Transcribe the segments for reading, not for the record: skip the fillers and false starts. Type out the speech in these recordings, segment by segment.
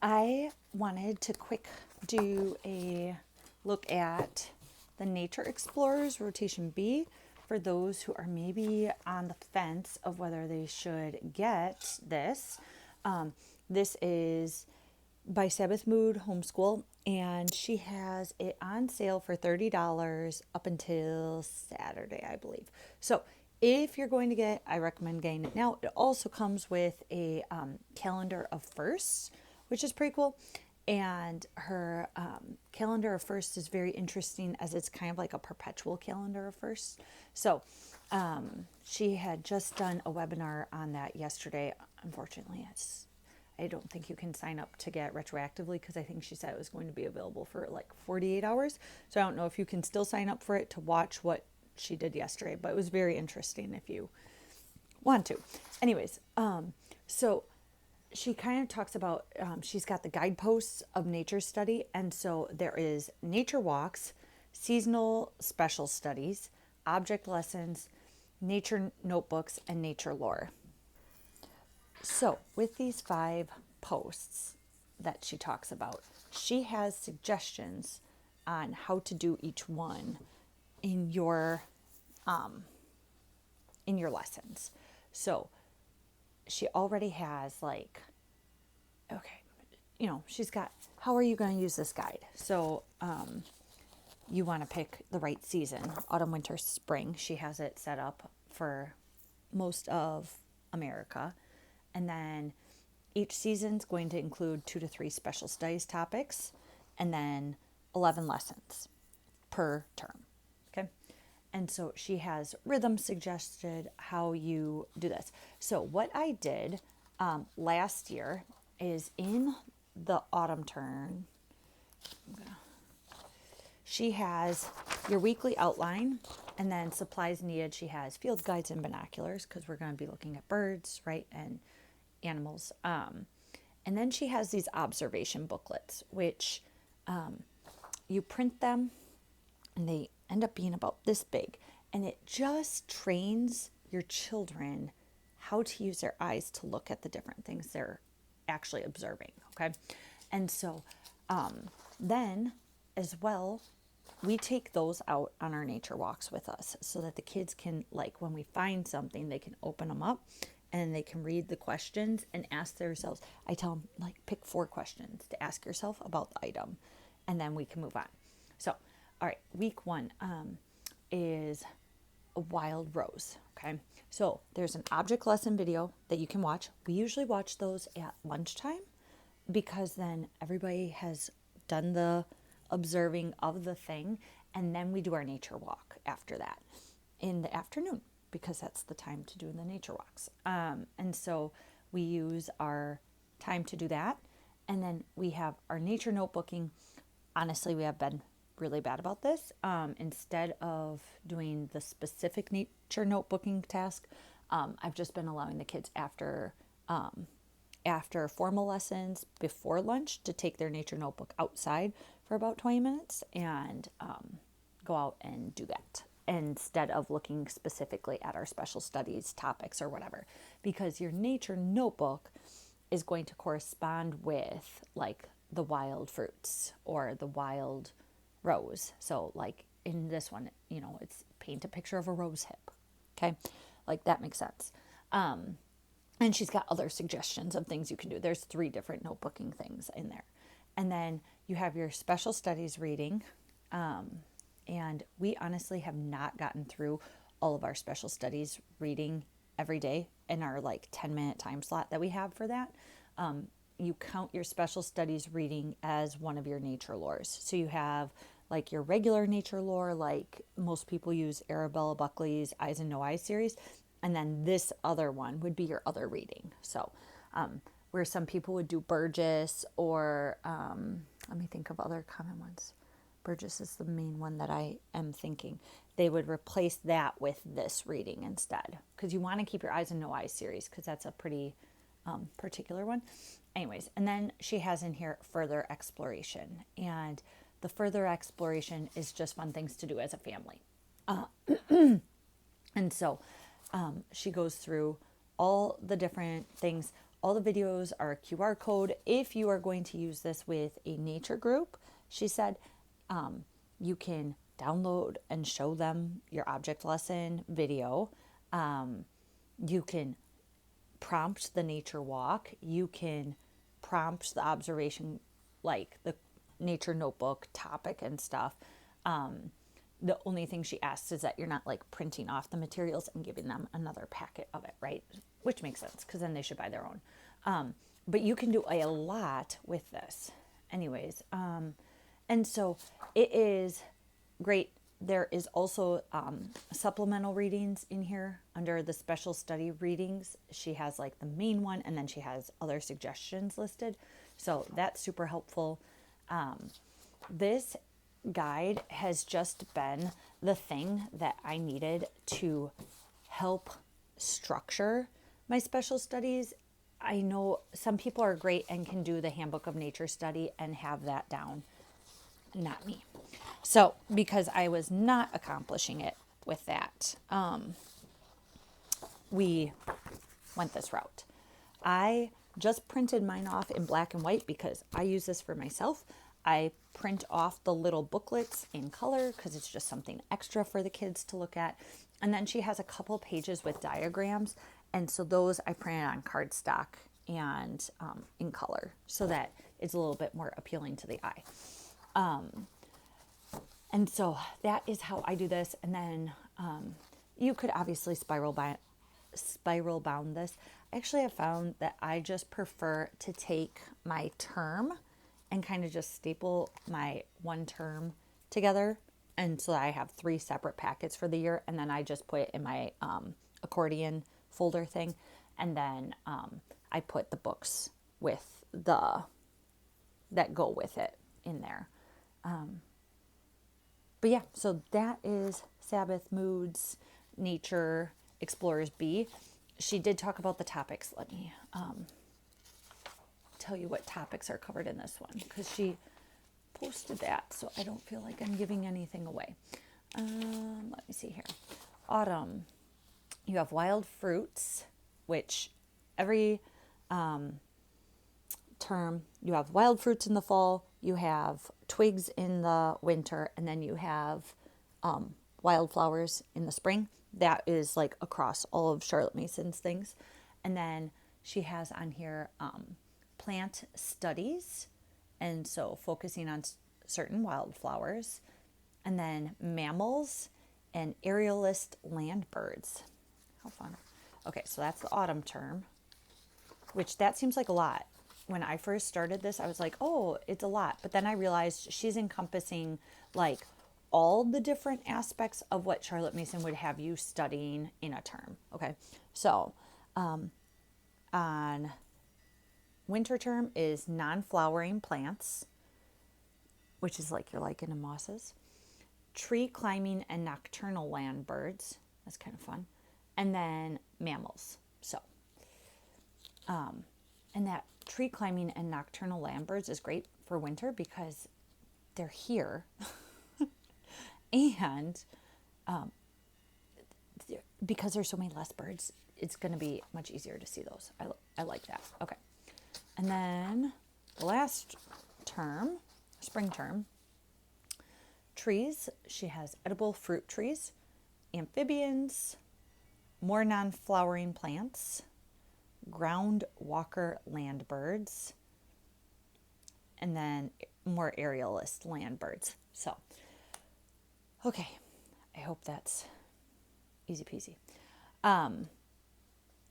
I wanted to quick do a look at the Nature Explorers Rotation B for those who are maybe on the fence of whether they should get this. This is by Sabbath Mood Homeschool, and she has it on sale for $30 up until Saturday, I believe. So if you're going to get, I recommend getting it now. It also comes with a calendar of firsts, which is pretty cool. And her calendar of firsts is very interesting as it's kind of like a perpetual calendar of firsts. So she had just done a webinar on that yesterday. Unfortunately, I don't think you can sign up to get retroactively because I think she said it was going to be available for like 48 hours. So I don't know if you can still sign up for it to watch what she did yesterday, but it was very interesting if you want to. Anyways, so she kind of talks about, she's got the guideposts of nature study. And so there is nature walks, seasonal special studies, object lessons, nature notebooks, and nature lore. So with these 5 posts that she talks about, she has suggestions on how to do each one in your lessons. So she already has like, okay, she's got, how are you going to use this guide? So you want to pick the right season, autumn, winter, spring. She has it set up for most of America. And then each season's going to include 2 to 3 special studies topics and then 11 lessons per term. Okay. And so she has rhythm suggested how you do this. So what I did last year is in the autumn term, she has your weekly outline and then supplies needed. She has field guides and binoculars because we're going to be looking at birds, right, and animals. And then she has these observation booklets, which you print them and they end up being about this big. And it just trains your children how to use their eyes to look at the different things they're actually observing. Okay. And so then as well, we take those out on our nature walks with us so that the kids can, like, when we find something, they can open them up and they can read the questions and ask themselves. I tell them, like, pick 4 questions to ask yourself about the item, and then we can move on. So, all right, week 1 is a wild rose. Okay, so there's an object lesson video that you can watch. We usually watch those at lunchtime because then everybody has done the observing of the thing, and then we do our nature walk after that in the afternoon because that's the time to do the nature walks. And so we use our time to do that, and then we have our nature notebooking. Honestly, we have been really bad about this. Instead of doing the specific nature notebooking task, I've just been allowing the kids after formal lessons before lunch to take their nature notebook outside for about 20 minutes and go out and do that instead of looking specifically at our special studies topics or whatever, because your nature notebook is going to correspond with like the wild fruits or the wild rose. So like in this one, it's paint a picture of a rose hip. Okay. Like that makes sense. And she's got other suggestions of things you can do. There's 3 different notebooking things in there. And then you have your special studies reading. And we honestly have not gotten through all of our special studies reading every day in our like 10-minute time slot that we have for that. You count your special studies reading as one of your nature lores. So you have like your regular nature lore, like most people use Arabella Buckley's Eyes and No Eyes series. And then this other one would be your other reading. So where some people would do Burgess or let me think of other common ones. Burgess is the main one that I am thinking. They would replace that with this reading instead, because you want to keep your Eyes and No Eyes series because that's a pretty particular one. Anyways, and then she has in here further exploration. And the further exploration is just fun things to do as a family. And so she goes through all the different things. all the videos are a QR code. If you are going to use this with a nature group, she said, you can download and show them your object lesson video. You can prompt the nature walk. You can prompt the observation, like the nature notebook topic and stuff. The only thing she asks is that you're not like printing off the materials and giving them another packet of it, right? Which makes sense because then they should buy their own. But you can do a lot with this. Anyways, and so it is great. There is also supplemental readings in here under the special study readings. She has like the main one, and then she has other suggestions listed. So that's super helpful. This guide has just been the thing that I needed to help structure my special studies. I know some people are great and can do the Handbook of Nature Study and have that down. Not me. So, because I was not accomplishing it with that, we went this route. I just printed mine off in black and white because I use this for myself. I print off the little booklets in color because it's just something extra for the kids to look at. And then she has a couple pages with diagrams. And so those I printed on cardstock and in color so that it's a little bit more appealing to the eye. And so that is how I do this. And then you could obviously spiral bound this. Actually, I found that I just prefer to take my term and kind of just staple my one term together. And so I have 3 separate packets for the year. And then I just put it in my accordion folder thing. And then I put the books with that go with it in there. But yeah, so that is Sabbath Moods, Nature, Explorers B. She did talk about the topics. Let me tell you what topics are covered in this one because she posted that, so I don't feel like I'm giving anything away. Let me see here. Autumn, you have wild fruits, which every term you have wild fruits in the fall, you have twigs in the winter, and then you have wildflowers in the spring. That is like across all of Charlotte Mason's things. And then she has on here plant studies, and so focusing on certain wildflowers, and then mammals and aerialist land birds. How fun. Okay, so that's the autumn term, which that seems like a lot. When I first started this, I was like, oh, it's a lot. But then I realized she's encompassing like all the different aspects of what Charlotte Mason would have you studying in a term. Okay, so on winter term is non-flowering plants, which is like your lichen and mosses, tree climbing and nocturnal land birds. That's kind of fun. And then mammals. So, and that tree climbing and nocturnal land birds is great for winter because they're here. And because there's so many less birds, it's going to be much easier to see those. I like that. Okay. And then the last term, spring term, trees. She has edible fruit trees, amphibians, more non-flowering plants, ground walker land birds, and then more aerialist land birds. So, okay, I hope that's easy peasy. And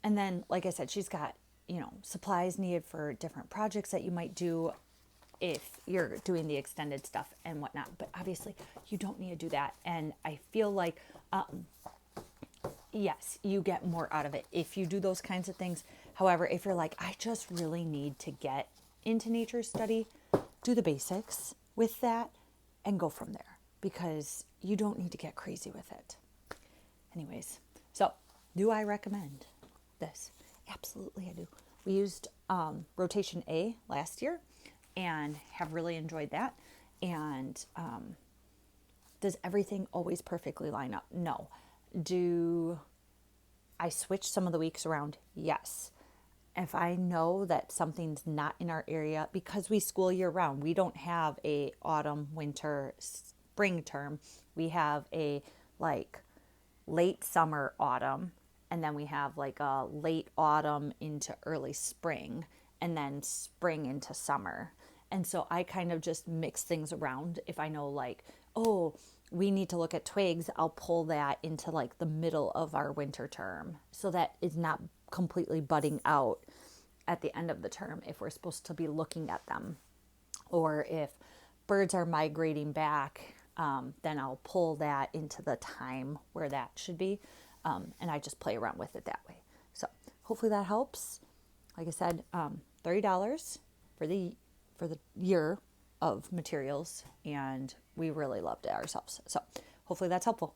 then, like I said, she's got, supplies needed for different projects that you might do if you're doing the extended stuff and whatnot. But obviously, you don't need to do that. And I feel like, yes, you get more out of it if you do those kinds of things. However, if you're like, I just really need to get into nature study, do the basics with that and go from there because you don't need to get crazy with it. Anyways, so do I recommend this? Absolutely, I do. We used Rotation A last year and have really enjoyed that. And does everything always perfectly line up? No. Do I switch some of the weeks around? Yes. if I know that something's not in our area, because we school year round, we don't have a autumn, winter, spring term. We have a like late summer, autumn, and then we have like a late autumn into early spring, and then spring into summer. And so I kind of just mix things around. If I know, like, oh, we need to look at twigs, I'll pull that into like the middle of our winter term so that it's not completely budding out at the end of the term if we're supposed to be looking at them. Or if birds are migrating back, then I'll pull that into the time where that should be. And I just play around with it that way. So hopefully that helps. Like I said, $30 for the year of materials, and we really loved it ourselves. So hopefully that's helpful.